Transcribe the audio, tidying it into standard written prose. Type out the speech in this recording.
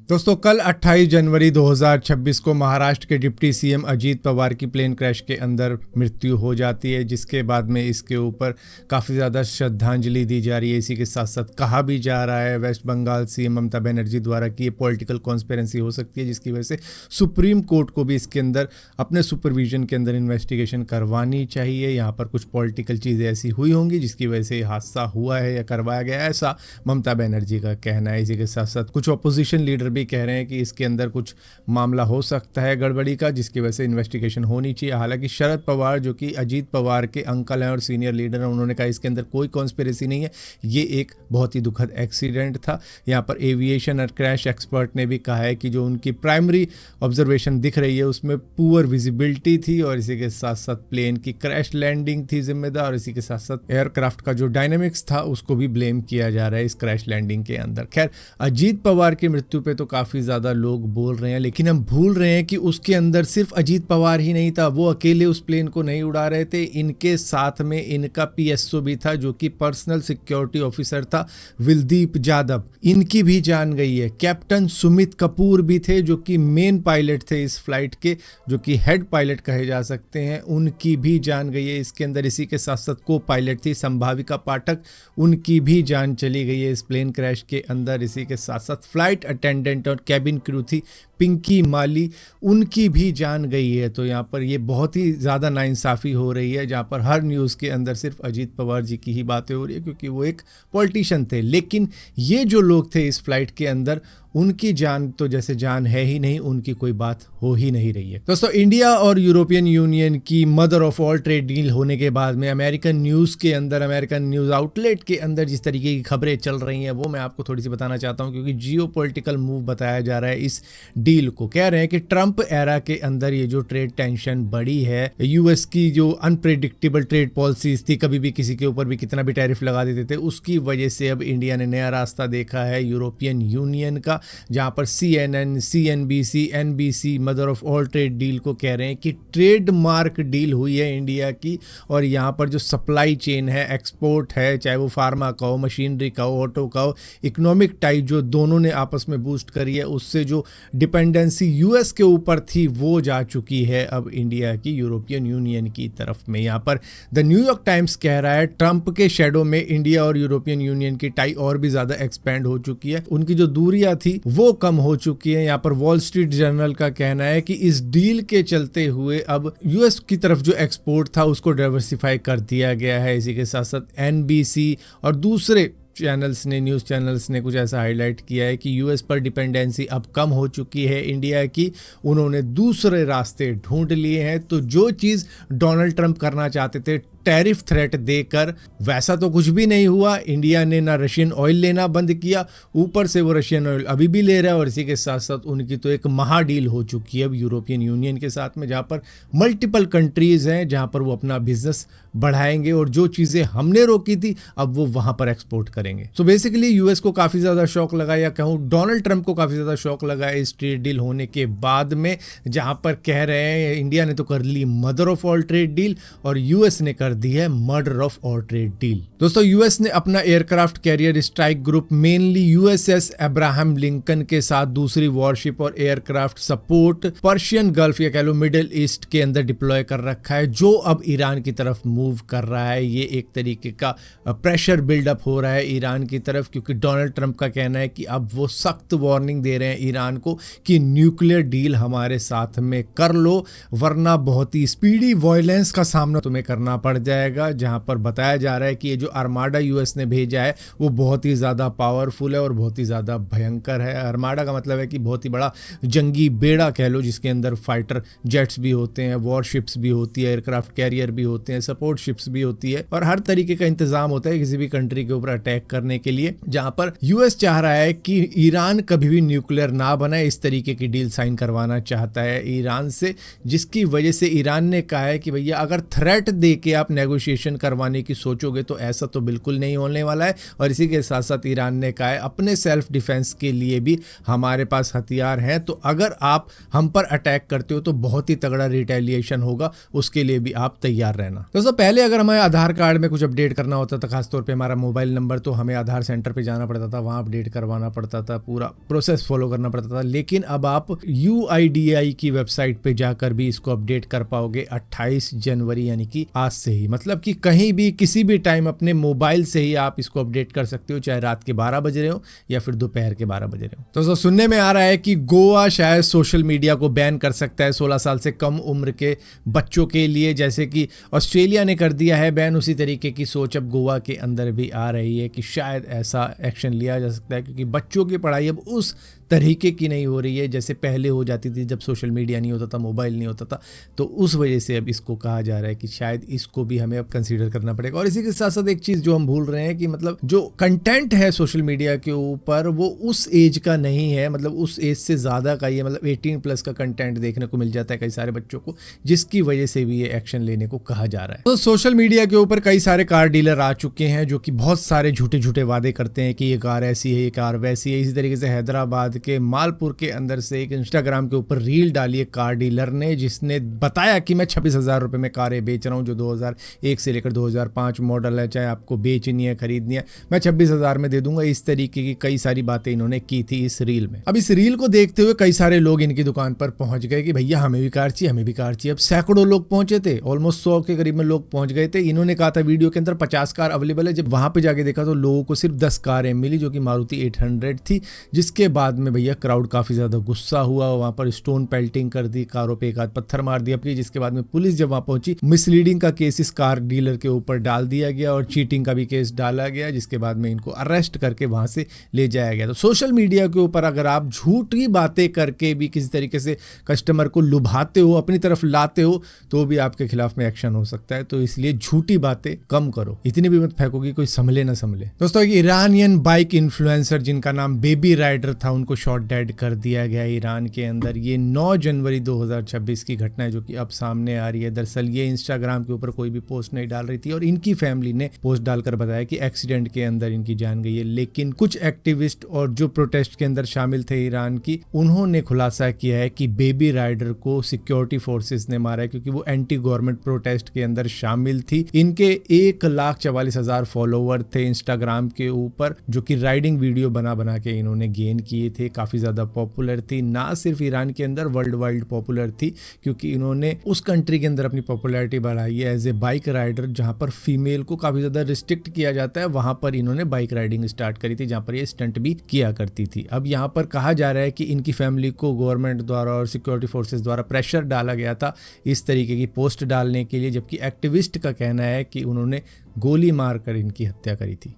दोस्तों कल 28 जनवरी 2026 को महाराष्ट्र के डिप्टी सीएम अजीत पवार की प्लेन क्रैश के अंदर मृत्यु हो जाती है, जिसके बाद में इसके ऊपर काफ़ी ज़्यादा श्रद्धांजलि दी जा रही है। इसी के साथ साथ कहा भी जा रहा है वेस्ट बंगाल सीएम ममता बनर्जी द्वारा कि ये पॉलिटिकल कॉन्स्पिरेंसी हो सकती है, जिसकी वजह से सुप्रीम कोर्ट को भी इसके अंदर अपने सुपरविजन के अंदर इन्वेस्टिगेशन करवानी चाहिए। यहाँ पर कुछ पॉलिटिकल चीज़ें ऐसी हुई होंगी जिसकी वजह से हादसा हुआ है या करवाया गया, ऐसा ममता बनर्जी का कहना है। इसी के साथ साथ कुछ अपोजिशन लीडर भी कह रहे हैं कि इसके अंदर कुछ मामला हो सकता है गड़बड़ी का, जिसकी वजह से इन्वेस्टिगेशन होनी चाहिए। हालांकि शरद पवार जो कि अजीत पवार के अंकल हैं और सीनियर लीडर हैं, उन्होंने कहा इसके अंदर कोई कॉन्स्पिरेसी नहीं है, ये एक बहुत ही दुखद एक्सीडेंट था। यहाँ पर एविएशन और क्रैश एक्सपर्ट ने भी कहा है कि जो उनकी प्राइमरी ऑब्जर्वेशन दिख रही है उसमें पुअर विजिबिलिटी थी और इसी के साथ साथ प्लेन की क्रैश लैंडिंग थी जिम्मेदार, और इसी के साथ साथ एयरक्राफ्ट का जो डायनेमिक्स था उसको भी ब्लेम किया जा रहा है इस क्रैश लैंडिंग के अंदर। खैर, अजीत पवार की मृत्यु पे तो काफ़ी ज़्यादा लोग बोल रहे हैं, लेकिन हम भूल रहे हैं कि उसके अंदर सिर्फ अजीत पवार ही नहीं था, वो अकेले उस प्लेन को नहीं उड़ा रहे थे। इनके साथ में इनका पीएसओ भी था जो कि पर्सनल सिक्योरिटी ऑफिसर था, विलदीप जाधव, इनकी भी जान गई है। कैप्टन सुमित कपूर भी थे जो कि मेन पायलट थे इस फ्लाइट के, जो कि हेड पायलट कहे जा सकते हैं, उनकी भी जान गई है इसके अंदर। इसी के साथ साथ को पायलट थी संभाविका पाठक, उनकी भी जान चली गई है इस प्लेन क्रैश के अंदर। इसी के साथ साथ फ्लाइट अटेंडेंट और कैबिन क्रू थी पिंकी माली, उनकी भी जान गई है। तो यहाँ पर ये बहुत ही ज़्यादा नाइंसाफ़ी हो रही है, जहाँ पर हर न्यूज़ के अंदर सिर्फ अजीत पवार जी की ही बातें हो रही है, क्योंकि वो एक पॉलिटिशियन थे। लेकिन ये जो लोग थे इस फ्लाइट के अंदर, उनकी जान तो जैसे जान है ही नहीं, उनकी कोई बात हो ही नहीं रही है। दोस्तों, इंडिया और यूरोपियन यूनियन की mother of all trade deal होने के बाद में अमेरिकन न्यूज़ के अंदर, अमेरिकन न्यूज़ आउटलेट के अंदर जिस तरीके की खबरें चल रही हैं वो मैं आपको थोड़ी सी बताना चाहता हूं, क्योंकि जियोपॉलिटिकल मूव बताया जा रहा है इस डील को। कह रहे हैं कि ट्रंप एरा के अंदर ये जो ट्रेड टेंशन बढ़ी है, यूएस की जो अनप्रेडिक्टेबल ट्रेड पॉलिसीज थी, कभी भी किसी के ऊपर भी कितना भी टैरिफ लगा देते थे, उसकी वजह से अब इंडिया ने नया रास्ता देखा है यूरोपियन यूनियन का, जहां पर CNN, CNBC, NBC mother of all trade deal को कह रहे हैं कि ट्रेडमार्क डील हुई है इंडिया की। और यहाँ पर जो सप्लाई चेन है, एक्सपोर्ट है, चाहे वो फार्मा का हो, मशीनरी का हो, ऑटो का हो, इकोनॉमिक टाइप जो दोनों ने आपस में बूस्ट करी है, उससे जो डिपेंडेंसी यूएस के ऊपर थी वो जा चुकी है अब इंडिया की यूरोपियन यूनियन की तरफ में। यहाँ पर द न्यूयॉर्क टाइम्स कह रहा है ट्रंप के शेडो में इंडिया और यूरोपियन यूनियन की टाई और भी ज्यादा एक्सपेंड हो चुकी है, उनकी जो दूरियां थी वो कम हो चुकी है। यहाँ पर वॉल स्ट्रीट जर्नल का कहना है कि इस डील के चलते हुए अब यूएस की तरफ जो एक्सपोर्ट था उसको डाइवर्सिफाई कर दिया गया है। इसी के साथ साथ NBC और दूसरे चैनल्स ने, न्यूज़ चैनल्स ने कुछ ऐसा हाईलाइट किया है कि यूएस पर डिपेंडेंसी अब कम हो चुकी है इंडिया की, उन्होंने दूसरे रास्ते ढूंढ लिए हैं। तो जो चीज़ डोनाल्ड ट्रंप करना चाहते थे टैरिफ थ्रेट देकर, वैसा तो कुछ भी नहीं हुआ। इंडिया ने ना रशियन ऑयल लेना बंद किया, ऊपर से वो रशियन ऑयल अभी भी ले रहा है, और इसी के साथ साथ उनकी तो एक महा डील हो चुकी है अब यूरोपियन यूनियन के साथ में, जहाँ पर मल्टीपल कंट्रीज़ हैं जहाँ पर वो अपना बिजनेस बढ़ाएंगे और जो चीज़ें हमने रोकी थी अब वो वहाँ पर एक्सपोर्ट करेंगे। सो बेसिकली यूएस को काफ़ी ज़्यादा शौक लगा, या कहूँ डोनाल्ड ट्रंप को काफ़ी ज़्यादा शौक लगा इस ट्रेड डील होने के बाद में, जहाँ पर कह रहे हैं इंडिया ने तो कर ली mother of all trade deal और यूएस ने कर दी है murder of all trade deal. दोस्तों, यूएस ने अपना aircraft carrier strike group mainly USS Abraham Lincoln के साथ दूसरी वॉरशिप और एयरक्राफ्ट सपोर्ट पर्शियन गल्फ या कह लो मिडिल ईस्ट के अंदर डिप्लॉय कर रखा है, जो अब ईरान की तरफ मूव कर रहा है। ये एक तरीके का प्रेशर बिल्डअप हो रहा है ईरान की तरफ, क्योंकि डोनाल्ड ट्रंप का कहना है कि अब वो सख्त वार्निंग दे रहे हैं ईरान को कि न्यूक्लियर डील हमारे साथ में कर लो, वरना बहुत ही स्पीडी वायलेंस का सामना तुम्हें करना पड़ जाएगा। जहां पर बताया जा रहा है कि ये जो आर्माडा यूएस ने भेजा है वो बहुत ही ज्यादा पावरफुल है और बहुत ही ज्यादा भयंकर है। आर्माडा का मतलब है कि बहुत ही बड़ा जंगी बेड़ा कह लो, जिसके अंदर फाइटर जेट्स भी होते हैं, वॉरशिप्स भी होती है, एयरक्राफ्ट कैरियर भी होते हैं, सपोर्ट शिप्स भी होती है, और हर तरीके का इंतजाम होता है किसी भी कंट्री के ऊपर अटैक करने के लिए। जहां पर यूएस चाह रहा है कि ईरान कभी भी न्यूक्लियर ना बनाए, इस तरीके की डील साइन करवाना चाहता है ईरान से, जिसकी वजह से ईरान ने कहा है कि भैया अगर थ्रेट दे के आप आप नेगोशिएशन करवाने की सोचोगे तो ऐसा तो बिल्कुल नहीं होने वाला है। और इसी के साथ साथ ईरान ने कहा है अपने सेल्फ डिफेंस के लिए भी हमारे पास हथियार हैं, तो अगर आप हम पर अटैक करते हो तो बहुत ही तगड़ा रिटेलिएशन होगा, उसके लिए भी आप तैयार रहना। दोस्तों पहले अगर हमें आधार कार्ड में कुछ अपडेट करना होता था, खासतौर पे हमारा मोबाइल नंबर, तो हमें आधार सेंटर पे जाना पड़ता था, वहां अपडेट करवाना पड़ता था, पूरा प्रोसेस फॉलो करना पड़ता था। लेकिन अब आप UIDAI की वेबसाइट पे जाकर भी इसको अपडेट कर पाओगे 28 जनवरी यानी कि आज से ही। मतलब कि कहीं भी किसी भी टाइम अपने मोबाइल से ही आप इसको अपडेट कर सकते हो, चाहे रात के 12 बज रहे हो या फिर दोपहर के 12 बज रहे हो। तो सुनने में आ रहा है कि गोवा शायद सोशल मीडिया को बैन कर सकता है 16 साल से कम उम्र के बच्चों के लिए, जैसे कि ऑस्ट्रेलिया ने कर दिया है बैन। उसी तरीके की सोच अब गोवा के अंदर भी आ रही है कि शायद ऐसा एक्शन लिया जा सकता है, क्योंकि बच्चों की पढ़ाई अब उस तरीके की नहीं हो रही है जैसे पहले हो जाती थी, जब सोशल मीडिया नहीं होता था, मोबाइल नहीं होता था। तो उस वजह से अब इसको कहा जा रहा है कि शायद इसको भी हमें अब कंसीडर करना पड़ेगा। और इसी के साथ साथ एक चीज़ जो हम भूल रहे हैं कि मतलब जो कंटेंट है सोशल मीडिया के ऊपर वो उस एज का नहीं है, मतलब उस एज से ज़्यादा का ही है, मतलब 18+ का कंटेंट देखने को मिल जाता है कई सारे बच्चों को, जिसकी वजह से भी ये एक्शन लेने को कहा जा रहा है। तो सोशल मीडिया के ऊपर कई सारे कार डीलर आ चुके हैं जो कि बहुत सारे झूठे झूठे वादे करते हैं कि ये कार ऐसी है, ये कार वैसी है। इसी तरीके से हैदराबाद के मालपुर के अंदर से एक इंस्टाग्राम के ऊपर रील डाली है कार डीलर ने, जिसने बताया कि मैं 26,000 रुपए में कारें बेच रहा हूं जो 2001 से लेकर 2005 मॉडल है, चाहे आपको बेचनी है खरीदनी है मैं 26,000 में दे दूंगा। इस तरीके की कई सारी बातें इन्होंने की थी इस रील में। अब इस रील को देखते हुए कई सारे लोग इनकी दुकान पर पहुंच गए कि भैया हमें भी कार चाहिए, हमें भी कार चाहिए। अब सैकड़ों लोग पहुंचे थे, ऑलमोस्ट 100 के करीब में लोग पहुंच गए थे। इन्होंने कहा था वीडियो के अंदर 50 कार अवेलेबल है, जब वहां पे जाके देखा तो लोगों को सिर्फ 10 कारें मिली जो कि मारुति 800 थी। जिसके बाद में भैया क्राउड काफी ज्यादा गुस्सा हुआ, वहां पर स्टोन पेल्टिंग कर दी, कारों पे एक आध पत्थर मार दिया। जिसके बाद में पुलिस जब वहां पहुंची, मिसलीडिंग का केस इस कार डीलर के ऊपर डाल दिया गया और चीटिंग का भी केस डाला गया, जिसके बाद में इनको अरेस्ट करके वहां से ले जाया गया। तो सोशल मीडिया के ऊपर अगर आप झूठी बातें करके भी किसी तरीके से कस्टमर को लुभाते हो, अपनी तरफ लाते हो, तो भी आपके खिलाफ में एक्शन हो सकता है। तो इसलिए झूठी बातें कम करो, इतनी भी मत फेंकोगी कोई संभले ना संभले। दोस्तों एक ईरानियन बाइक इन्फ्लुएंसर जिनका नाम बेबी राइडर था, उनको शॉट डेड कर दिया गया ईरान के अंदर। ये 9 जनवरी 2026 की घटना है जो कि अब सामने आ रही है। दरअसल ये इंस्टाग्राम के ऊपर कोई भी पोस्ट नहीं डाल रही थी और इनकी फैमिली ने पोस्ट डालकर बताया कि एक्सीडेंट के अंदर इनकी जान गई है। लेकिन कुछ एक्टिविस्ट और जो प्रोटेस्ट के अंदर शामिल थे ईरान की, उन्होंने खुलासा किया है कि बेबी राइडर को सिक्योरिटी फोर्सेस ने मारा है, क्योंकि वो एंटी गवर्नमेंट प्रोटेस्ट के अंदर शामिल थी। इनके 1,44,000 फॉलोवर थे इंस्टाग्राम के ऊपर, जो कि राइडिंग वीडियो बना बना के इन्होंने गेन किए थे। काफी ज्यादा पॉपुलर थी, ना सिर्फ ईरान के अंदर वर्ल्ड वाइड पॉपुलर थी, क्योंकि इन्होंने उस कंट्री के अंदर अपनी पॉपुलैरिटी बढ़ाई है एज ए बाइक राइडर। जहां पर फीमेल को काफी ज्यादा रिस्ट्रिक्ट किया जाता है, वहां पर इन्होंने बाइक राइडिंग स्टार्ट करी थी, जहां पर ये स्टंट भी किया करती थी। अब यहाँ पर कहा जा रहा है कि इनकी फैमिली को गवर्नमेंट द्वारा और सिक्योरिटी फोर्सेस द्वारा प्रेशर डाला गया था इस तरीके की पोस्ट डालने के लिए, जबकि एक्टिविस्ट का कहना है कि उन्होंने गोली मारकर इनकी हत्या करी थी।